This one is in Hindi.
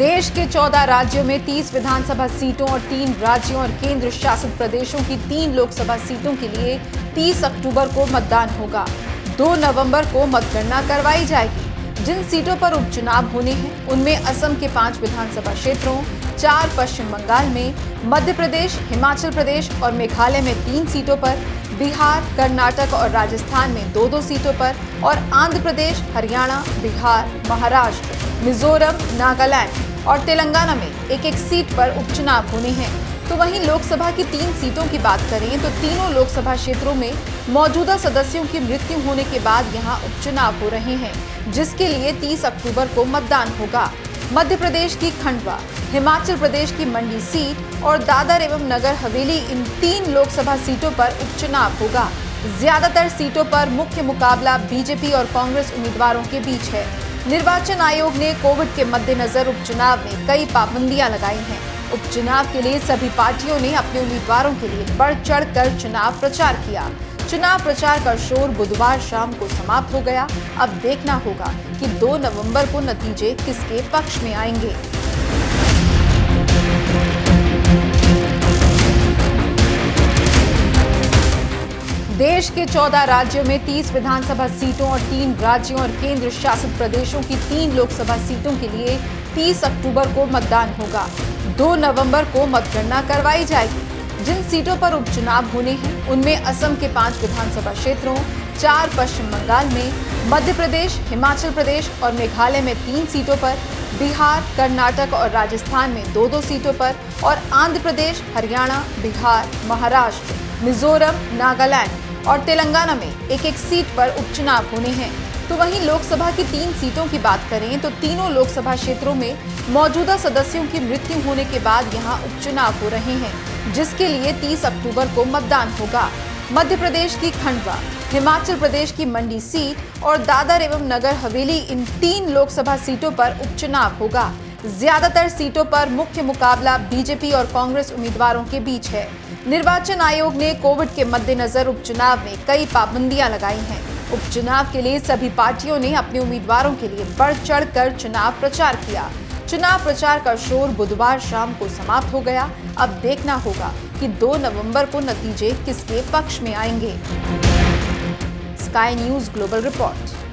देश के 14 राज्यों में 30 विधानसभा सीटों और 3 राज्यों और केंद्र शासित प्रदेशों की 3 लोकसभा सीटों के लिए 30 अक्टूबर को मतदान होगा। 2 नवंबर को मतगणना करवाई जाएगी। जिन सीटों पर उपचुनाव होने हैं उनमें असम के 5 विधानसभा क्षेत्रों, 4 पश्चिम बंगाल में, मध्य प्रदेश, हिमाचल प्रदेश और मेघालय में 3 सीटों पर, बिहार, कर्नाटक और राजस्थान में 2-2 सीटों पर और आंध्र प्रदेश, हरियाणा, बिहार, महाराष्ट्र, मिजोरम, नागालैंड और तेलंगाना में एक-एक सीट पर उपचुनाव होने हैं। तो वहीं लोकसभा की 3 सीटों की बात करें तो तीनों लोकसभा क्षेत्रों में मौजूदा सदस्यों की मृत्यु होने के बाद यहां उपचुनाव हो रहे हैं, जिसके लिए 30 अक्टूबर को मतदान होगा। मध्य प्रदेश की खंडवा, हिमाचल प्रदेश की मंडी सीट और दादर एवं नगर हवेली, इन 3 लोकसभा सीटों पर उपचुनाव होगा। ज्यादातर सीटों पर मुख्य मुकाबला बीजेपी और कांग्रेस उम्मीदवारों के बीच है। निर्वाचन आयोग ने कोविड के मद्देनजर उपचुनाव में कई पाबंदियां लगाई हैं। उपचुनाव के लिए सभी पार्टियों ने अपने उम्मीदवारों के लिए बढ़ चढ़कर चुनाव प्रचार किया। चुनाव प्रचार का शोर बुधवार शाम को समाप्त हो गया। अब देखना होगा कि 2 नवंबर को नतीजे किसके पक्ष में आएंगे। देश के 14 राज्यों में 30 विधानसभा सीटों और 3 राज्यों और केंद्र शासित प्रदेशों की 3 लोकसभा सीटों के लिए 30 अक्टूबर को मतदान होगा। 2 नवंबर को मतगणना करवाई जाएगी। जिन सीटों पर उपचुनाव होने हैं उनमें असम के 5 विधानसभा क्षेत्रों, 4 पश्चिम बंगाल में, मध्य प्रदेश, हिमाचल प्रदेश और मेघालय में 3 सीटों पर, बिहार, कर्नाटक और राजस्थान में 2-2 सीटों पर और आंध्र प्रदेश, हरियाणा, बिहार, महाराष्ट्र, मिजोरम, नागालैंड और तेलंगाना में एक-एक सीट पर उपचुनाव होने हैं। तो वहीं लोकसभा की 3 सीटों की बात करें तो तीनों लोकसभा क्षेत्रों में मौजूदा सदस्यों की मृत्यु होने के बाद यहां उपचुनाव हो रहे हैं, जिसके लिए 30 अक्टूबर को मतदान होगा। मध्य प्रदेश की खंडवा, हिमाचल प्रदेश की मंडी सीट और दादर एवं नगर हवेली, इन 3 लोकसभा सीटों पर उपचुनाव होगा। ज्यादातर सीटों पर मुख्य मुकाबला बीजेपी और कांग्रेस उम्मीदवारों के बीच है। निर्वाचन आयोग ने कोविड के मद्देनजर उपचुनाव में कई पाबंदियां लगाई हैं। उपचुनाव के लिए सभी पार्टियों ने अपने उम्मीदवारों के लिए बढ़ चढ़कर चुनाव प्रचार किया। चुनाव प्रचार का शोर बुधवार शाम को समाप्त हो गया। अब देखना होगा कि 2 नवंबर को नतीजे किसके पक्ष में आएंगे। Sky news global report.